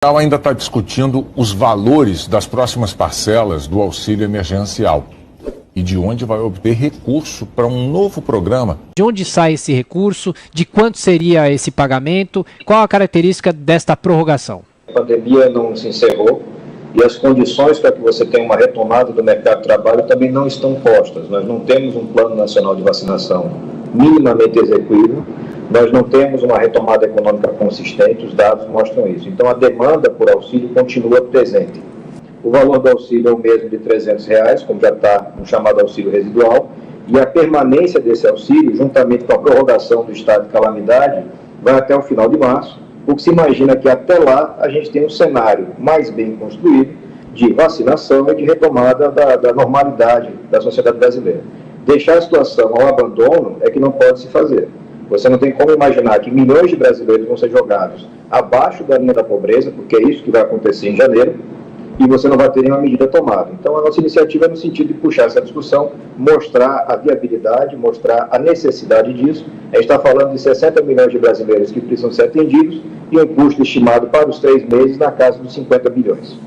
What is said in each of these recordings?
Ainda está discutindo os valores das próximas parcelas do auxílio emergencial e de onde vai obter recurso para um novo programa. De onde sai esse recurso? De quanto seria esse pagamento? Qual a característica desta prorrogação? A pandemia não se encerrou e as condições para que você tenha uma retomada do mercado de trabalho também não estão postas. Nós não temos um plano nacional de vacinação minimamente execuível. Nós não temos uma retomada econômica consistente, os dados mostram isso. Então, a demanda por auxílio continua presente. O valor do auxílio é o mesmo de R$300, como já está no chamado auxílio residual, e a permanência desse auxílio, juntamente com a prorrogação do estado de calamidade, vai até o final de março, porque se imagina que até lá a gente tem um cenário mais bem construído de vacinação e de retomada da normalidade da sociedade brasileira. Deixar a situação ao abandono é que não pode se fazer. Você não tem como imaginar que milhões de brasileiros vão ser jogados abaixo da linha da pobreza, porque é isso que vai acontecer em janeiro, e você não vai ter nenhuma medida tomada. Então, a nossa iniciativa é no sentido de puxar essa discussão, mostrar a viabilidade, mostrar a necessidade disso. A gente está falando de 60 milhões de brasileiros que precisam ser atendidos e um custo estimado para os 3 meses na casa dos 50 bilhões.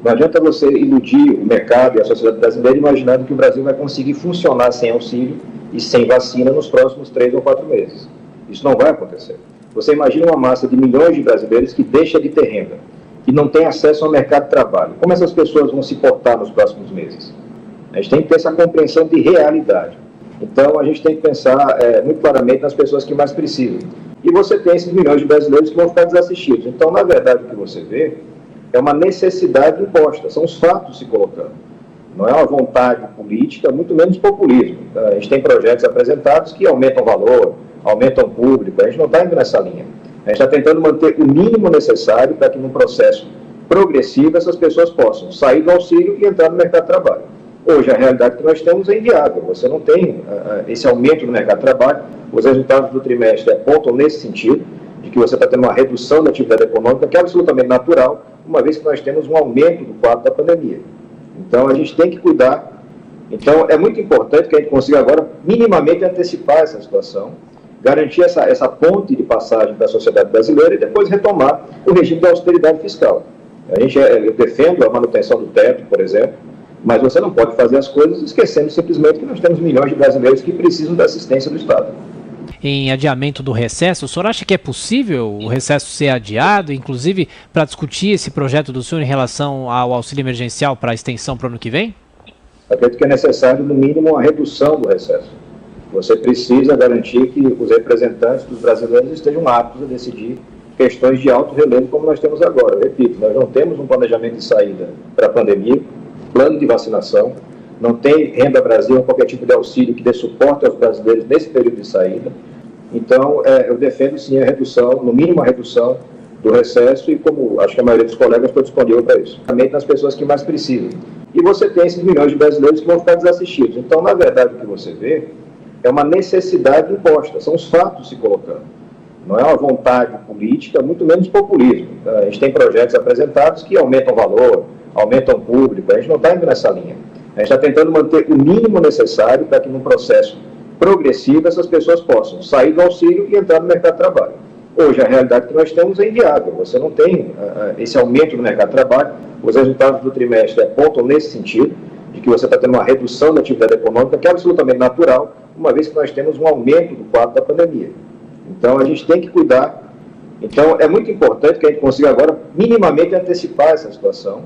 Não adianta você iludir o mercado e a sociedade brasileira imaginando que o Brasil vai conseguir funcionar sem auxílio e sem vacina nos próximos 3 ou 4 meses. Isso não vai acontecer. Você imagina uma massa de milhões de brasileiros que deixa de ter renda, que não tem acesso ao mercado de trabalho. Como essas pessoas vão se portar nos próximos meses? A gente tem que ter essa compreensão de realidade. Então, a gente tem que pensar muito claramente nas pessoas que mais precisam. E você tem esses milhões de brasileiros que vão ficar desassistidos. Então, na verdade, o que você vê é uma necessidade imposta, são os fatos se colocando. Não é uma vontade política, muito menos populismo. A gente tem projetos apresentados que aumentam o valor, aumentam o público, a gente não está indo nessa linha. A gente está tentando manter o mínimo necessário para que, num processo progressivo, essas pessoas possam sair do auxílio e entrar no mercado de trabalho. Hoje, a realidade que nós temos é inviável. Você não tem esse aumento no mercado de trabalho. Os resultados do trimestre apontam nesse sentido, de que você está tendo uma redução da atividade econômica, que é absolutamente natural, uma vez que nós temos um aumento do quadro da pandemia. Então, a gente tem que cuidar. Então, é muito importante que a gente consiga agora minimamente antecipar essa situação, garantir essa ponte de passagem da sociedade brasileira e depois retomar o regime da austeridade fiscal. Eu defendo a manutenção do teto, por exemplo, mas você não pode fazer as coisas esquecendo simplesmente que nós temos milhões de brasileiros que precisam da assistência do Estado. Em adiamento do recesso, o senhor acha que é possível o recesso ser adiado, inclusive para discutir esse projeto do senhor em relação ao auxílio emergencial para a extensão para o ano que vem? Acredito que é necessário, no mínimo, uma redução do recesso. Você precisa garantir que os representantes dos brasileiros estejam aptos a decidir questões de alto relevo como nós temos agora. Eu repito, nós não temos um planejamento de saída para a pandemia, plano de vacinação, não tem Renda Brasil ou qualquer tipo de auxílio que dê suporte aos brasileiros nesse período de saída. Então, eu defendo sim a redução, no mínimo a redução do recesso e, como acho que a maioria dos colegas, estou disponível para isso. Também nas pessoas que mais precisam. E você tem esses milhões de brasileiros que vão ficar desassistidos. Então, na verdade, o que você vê é uma necessidade imposta, são os fatos se colocando. Não é uma vontade política, muito menos populismo. A gente tem projetos apresentados que aumentam o valor, aumentam o público, a gente não está indo nessa linha. A gente está tentando manter o mínimo necessário para que, num processo progressivo, essas pessoas possam sair do auxílio e entrar no mercado de trabalho. Hoje, a realidade que nós temos é inviável. Você não tem esse aumento no mercado de trabalho. Os resultados do trimestre apontam nesse sentido, de que você está tendo uma redução da atividade econômica, que é absolutamente natural, uma vez que nós temos um aumento do quadro da pandemia. Então, a gente tem que cuidar. Então, é muito importante que a gente consiga agora minimamente antecipar essa situação,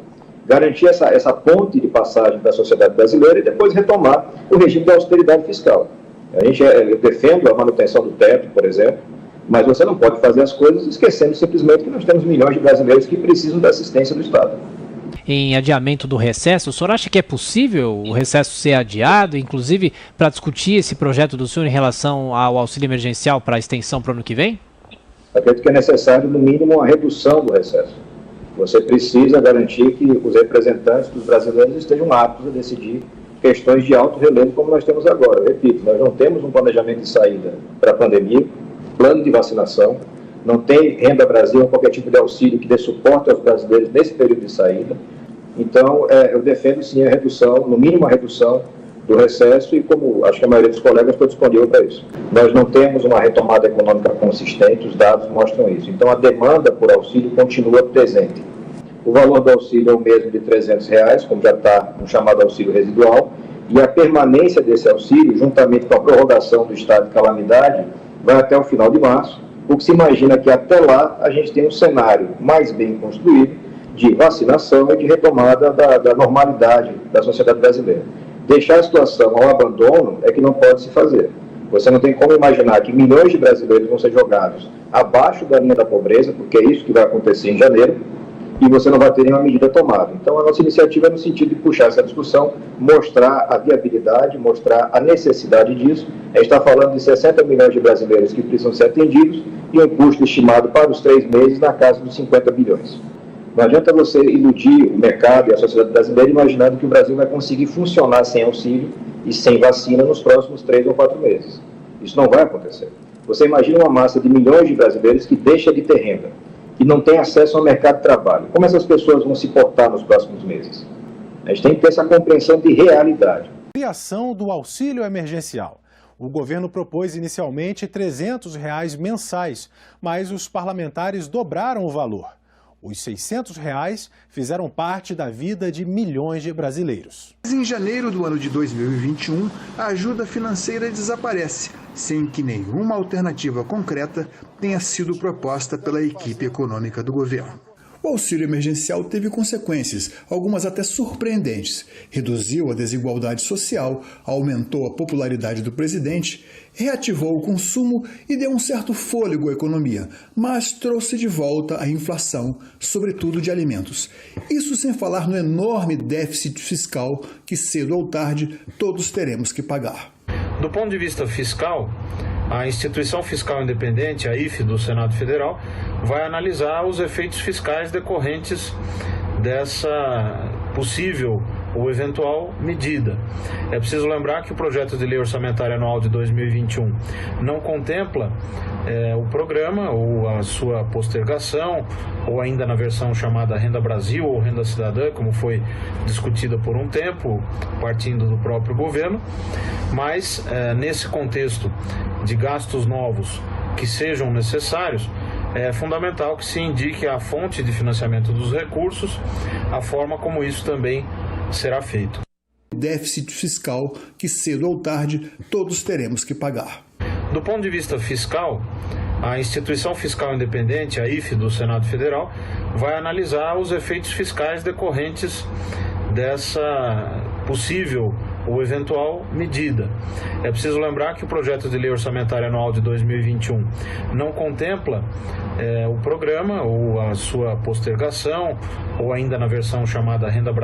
garantir essa ponte de passagem da sociedade brasileira e depois retomar o regime da austeridade fiscal. Eu defendo a manutenção do teto, por exemplo, mas você não pode fazer as coisas esquecendo simplesmente que nós temos milhões de brasileiros que precisam da assistência do Estado. Em adiamento do recesso, o senhor acha que é possível o recesso ser adiado, inclusive para discutir esse projeto do senhor em relação ao auxílio emergencial para a extensão para o ano que vem? Acredito que é necessário, no mínimo, uma redução do recesso. Você precisa garantir que os representantes dos brasileiros estejam aptos a decidir questões de alto relevo como nós temos agora. Eu repito, nós não temos um planejamento de saída para a pandemia, plano de vacinação, não tem Renda Brasil ou qualquer tipo de auxílio que dê suporte aos brasileiros nesse período de saída. Então, eu defendo sim a redução, no mínimo a redução do recesso e, como acho que a maioria dos colegas, estou disponível para isso. Nós não temos uma retomada econômica consistente, os dados mostram isso. Então, a demanda por auxílio continua presente. O valor do auxílio é o mesmo de R$300, como já está no chamado auxílio residual, e a permanência desse auxílio, juntamente com a prorrogação do estado de calamidade, vai até o final de março, o que se imagina que até lá a gente tem um cenário mais bem construído de vacinação e de retomada da normalidade da sociedade brasileira. Deixar a situação ao abandono é que não pode se fazer. Você não tem como imaginar que milhões de brasileiros vão ser jogados abaixo da linha da pobreza, porque é isso que vai acontecer em janeiro, e você não vai ter nenhuma medida tomada. Então, a nossa iniciativa é no sentido de puxar essa discussão, mostrar a viabilidade, mostrar a necessidade disso. A gente está falando de 60 milhões de brasileiros que precisam ser atendidos e um custo estimado para os 3 meses na casa dos 50 bilhões. Não adianta você iludir o mercado e a sociedade brasileira imaginando que o Brasil vai conseguir funcionar sem auxílio e sem vacina nos próximos 3 ou 4 meses. Isso não vai acontecer. Você imagina uma massa de milhões de brasileiros que deixa de ter renda e não tem acesso ao mercado de trabalho. Como essas pessoas vão se portar nos próximos meses? A gente tem que ter essa compreensão de realidade. Criação do auxílio emergencial. O governo propôs inicialmente R$300 mensais, mas os parlamentares dobraram o valor. Os R$600 fizeram parte da vida de milhões de brasileiros. Em janeiro do ano de 2021, a ajuda financeira desaparece, sem que nenhuma alternativa concreta tenha sido proposta pela equipe econômica do governo. O auxílio emergencial teve consequências, algumas até surpreendentes. Reduziu a desigualdade social, aumentou a popularidade do presidente, reativou o consumo e deu um certo fôlego à economia, mas trouxe de volta a inflação, sobretudo de alimentos. Isso sem falar no enorme déficit fiscal que cedo ou tarde todos teremos que pagar. Do ponto de vista fiscal, a Instituição Fiscal Independente, a IFE do Senado Federal, vai analisar os efeitos fiscais decorrentes dessa possível ou eventual medida. É preciso lembrar que o projeto de lei orçamentária anual de 2021 não contempla o programa ou a sua postergação, ou ainda na versão chamada Renda Brasil ou Renda Cidadã, como foi discutida por um tempo, partindo do próprio governo, mas nesse contexto de gastos novos que sejam necessários, é fundamental que se indique a fonte de financiamento dos recursos, a forma como isso também será feito. Déficit fiscal que cedo ou tarde todos teremos que pagar. Do ponto de vista fiscal, a Instituição Fiscal Independente, a IFE do Senado Federal, vai analisar os efeitos fiscais decorrentes dessa possível ou eventual medida. É preciso lembrar que o projeto de lei orçamentária anual de 2021 não contempla o programa ou a sua postergação, ou ainda na versão chamada Renda Brasil.